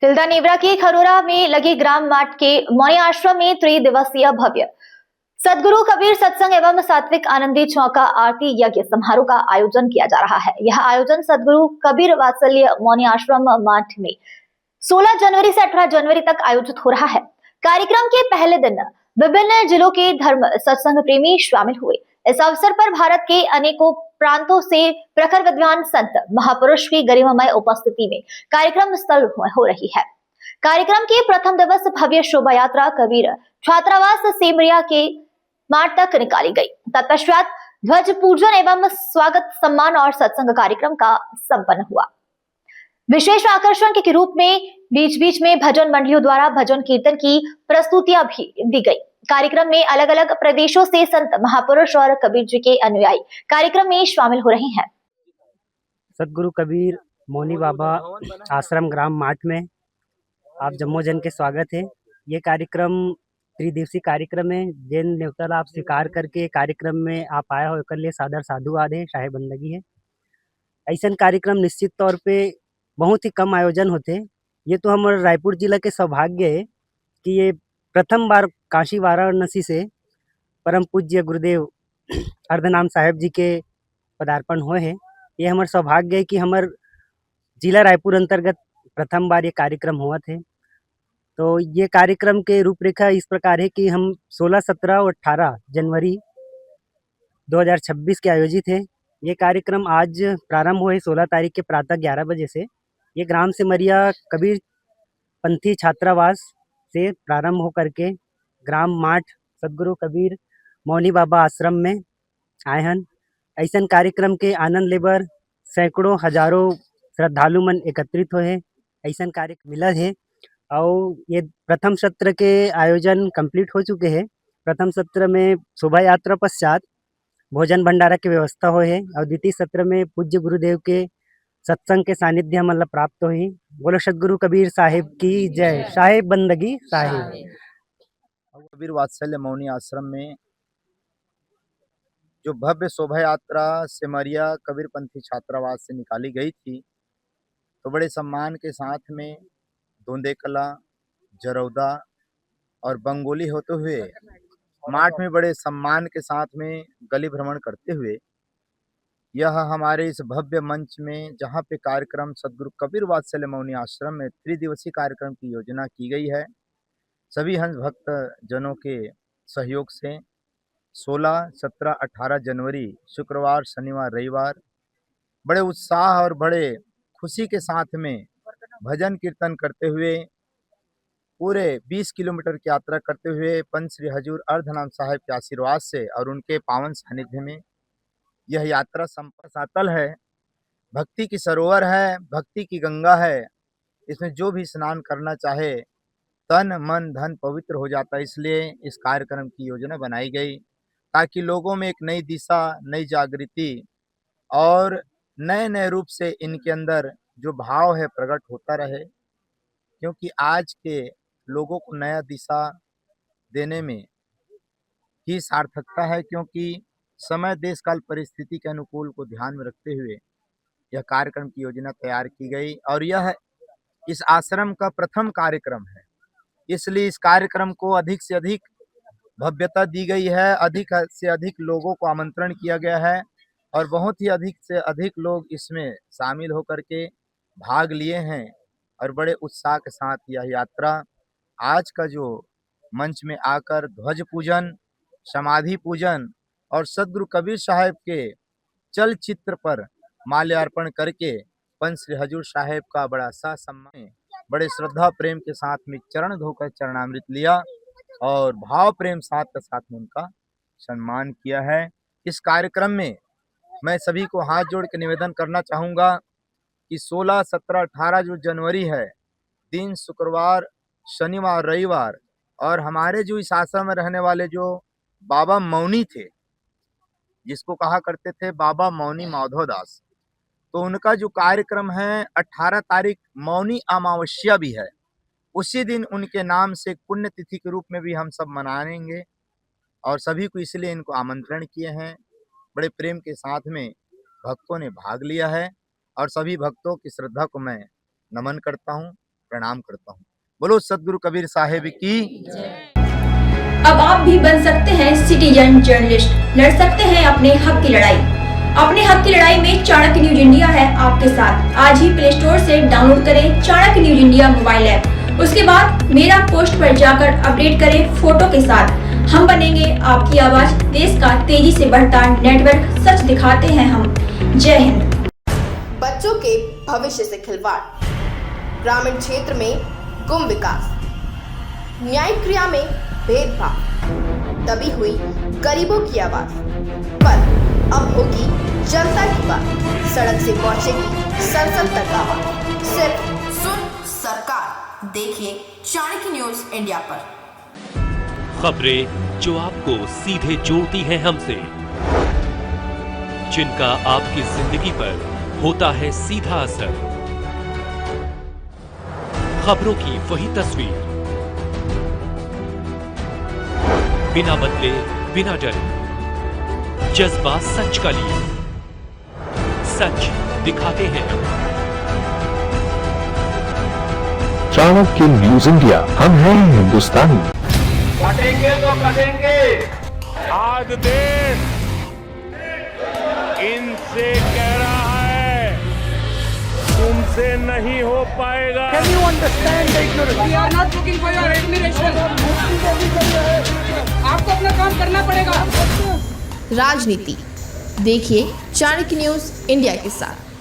तिल्दा नेवरा के खरोरा में लगे ग्राम माट के मौनी आश्रम में त्रिदिवसीय भव्य सदगुरु कबीर सत्संग एवं सात्विक आनंदी चौका आरती यज्ञ समारोह का आयोजन किया जा रहा है। यह आयोजन सदगुरु कबीर वात्सल्य मौनी आश्रम माठ में 16 जनवरी से 18 जनवरी तक आयोजित हो रहा है। कार्यक्रम के पहले दिन विभिन्न जिलों के धर्म सत्संग प्रेमी शामिल हुए। इस अवसर पर भारत के अनेकों प्रांतों से प्रखर विद्वान संत महापुरुष की गरिमामय उपस्थिति में कार्यक्रम स्थल हो रही है। कार्यक्रम के प्रथम दिवस भव्य शोभा यात्रा कबीर छात्रावास सेमरिया के मार्ग तक निकाली गई। तत्पश्चात ध्वज पूजन एवं स्वागत सम्मान और सत्संग कार्यक्रम का संपन्न हुआ। विशेष आकर्षण के रूप में बीच बीच में भजन मंडलियों द्वारा भजन कीर्तन की प्रस्तुतियां भी दी गई। कार्यक्रम में अलग अलग प्रदेशों से संत महापुरुष और कबीर जी के अनुयायी कार्यक्रम में शामिल हो रहे हैं। सदगुरु कबीर मौनी बाबा आश्रम ग्राम माठ में आप जम्मो जन के स्वागत है। ये कार्यक्रम त्रिदिवसीय कार्यक्रम है। जिन न्योता आप स्वीकार करके कार्यक्रम में आप आए हो कर लिए सादर साधुवाद है, शाही बंदगी है। ऐसा कार्यक्रम निश्चित तौर पे बहुत ही कम आयोजन होते। ये तो हमारे रायपुर जिला के सौभाग्य है कि ये प्रथम बार काशी वाराणसी से परम पूज्य गुरुदेव अर्धनाम साहेब जी के पदार्पण हुए हैं। ये हमारे सौभाग्य है कि हमारे जिला रायपुर अंतर्गत प्रथम बार ये कार्यक्रम हुआ थे। तो ये कार्यक्रम के रूपरेखा इस प्रकार है कि हम 16, 17 और 18 जनवरी 2026 के आयोजित है। ये कार्यक्रम आज प्रारंभ हुए 16 तारीख के प्रातः 11 बजे से। ये ग्राम सेमरिया कबीर पंथी छात्रावास से प्रारंभ होकर के ग्राम माठ सदगुरु कबीर मौनी बाबा आश्रम में आए हैं। ऐसा कार्यक्रम के आनंद लेबर सैकड़ों हजारों श्रद्धालु मन एकत्रित हुए हैं। ऐसा कार्य मिला है और ये प्रथम सत्र के आयोजन कंप्लीट हो चुके हैं। प्रथम सत्र में शोभा यात्रा पश्चात भोजन भंडारा की व्यवस्था हुई है और द्वितीय सत्र में पूज्य गुरुदेव के सत्संग के सानिध्य मतलब प्राप्त हुई। बोलो सदगुरु कबीर साहिब की जय। साहिब बंदगी साहिब। कबीर वात्सल्य मौनी आश्रम में जो भव्य शोभा यात्रा सेमरिया कबीरपंथी छात्रावास से निकाली गई थी, तो बड़े सम्मान के साथ में धोंदेकला, जरौदा और बंगोली होते हुए माठ में बड़े सम्मान के साथ में गली भ्रमण करते हुए यह हमारे इस भव्य मंच में जहाँ पे कार्यक्रम सदगुरु कबीर वात्सल्य मौनी आश्रम में त्रिदिवसीय कार्यक्रम की योजना की गई है। सभी हंस भक्त जनों के सहयोग से 16, 17, 18 जनवरी शुक्रवार, शनिवार, रविवार बड़े उत्साह और बड़े खुशी के साथ में भजन कीर्तन करते हुए पूरे 20 किलोमीटर की यात्रा करते हुए पंच श्री हजूर अर्धनाम साहिब के आशीर्वाद से और उनके पावन सानिध्य में यह यात्रा संपन्न है। भक्ति की सरोवर है, भक्ति की गंगा है। इसमें जो भी स्नान करना चाहे तन मन धन पवित्र हो जाता है। इसलिए इस कार्यक्रम की योजना बनाई गई ताकि लोगों में एक नई दिशा, नई जागृति और नए नए रूप से इनके अंदर जो भाव है प्रकट होता रहे। क्योंकि आज के लोगों को नया दिशा देने में ही सार्थकता है, क्योंकि समय देश काल परिस्थिति के अनुकूल को ध्यान में रखते हुए यह कार्यक्रम की योजना तैयार की गई और यह इस आश्रम का प्रथम कार्यक्रम है। इसलिए इस कार्यक्रम को अधिक से अधिक भव्यता दी गई है, अधिक से अधिक लोगों को आमंत्रण किया गया है और बहुत ही अधिक से अधिक लोग इसमें शामिल होकर के भाग लिए हैं और बड़े उत्साह के साथ यह यात्रा आज का जो मंच में आकर ध्वज पूजन, समाधि पूजन और सदगुरु कबीर साहब के चलचित्र पर माल्यार्पण करके पंच श्री हजूर साहेब का बड़ा सा सम्मान, बड़े श्रद्धा प्रेम के साथ में चरण धोकर चरणामृत लिया और भाव प्रेम साथ के साथ में उनका सम्मान किया है। इस कार्यक्रम में मैं सभी को हाथ जोड़ के निवेदन करना चाहूँगा कि 16, 17, 18 जो जनवरी है, दिन शुक्रवार, शनिवार, रविवार और हमारे जो इस आश्रम में रहने वाले जो बाबा मौनी थे, जिसको कहा करते थे बाबा मौनी माधव दास, तो उनका जो कार्यक्रम है 18 तारीख मौनी अमावस्या भी है। उसी दिन उनके नाम से एक पुण्य तिथि के रूप में भी हम सब मनाएंगे और सभी को इसलिए इनको आमंत्रण किए हैं। बड़े प्रेम के साथ में भक्तों ने भाग लिया है और सभी भक्तों की श्रद्धा को मैं नमन करता हूं। प्रणाम करता हूँ। बोलो सदगुरु कबीर साहेब की। अब आप भी बन सकते हैं सिटीजन जर्नलिस्ट, लड़ सकते हैं अपने हक की लड़ाई। अपने हक की लड़ाई में चाणक्य न्यूज इंडिया है आपके साथ। आज ही प्ले स्टोर से डाउनलोड करें Chanakya news India mobile app. उसके बाद मेरा पोस्ट पर जाकर अपडेट करें फोटो के साथ। हम बनेंगे आपकी आवाज, देश का तेजी से बढ़ता नेटवर्क, सच दिखाते हैं हम। जय हिंद। बच्चों के भविष्य से खिलवाड़, ग्रामीण क्षेत्र में गुम विकास, न्यायिक क्रिया में भेदभाव, दबी हुई गरीबों की आवाज, पर अब होगी जनता की बात। सड़क से पहुंचेगी संसद तक आवाज। सिर्फ सुन सरकार, देखिए चाणक्य न्यूज इंडिया पर। खबरें जो आपको सीधे जोड़ती हैं हमसे, जिनका आपकी जिंदगी पर होता है सीधा असर। खबरों की वही तस्वीर, बिना बदले बिना डरे, जज्बा सच का लिए, सच दिखाते हैं। चाणक्य न्यूज इंडिया, हम हैं हिंदुस्तानी। कटेंगे तो कटेंगे। आज देश इनसे कह रहा है तुमसे नहीं हो पाएगा। Can you understand the ignorance? We are not looking for your admiration. आपको अपना काम करना पड़ेगा। राजनीति देखिए चाणक्य न्यूज इंडिया के साथ।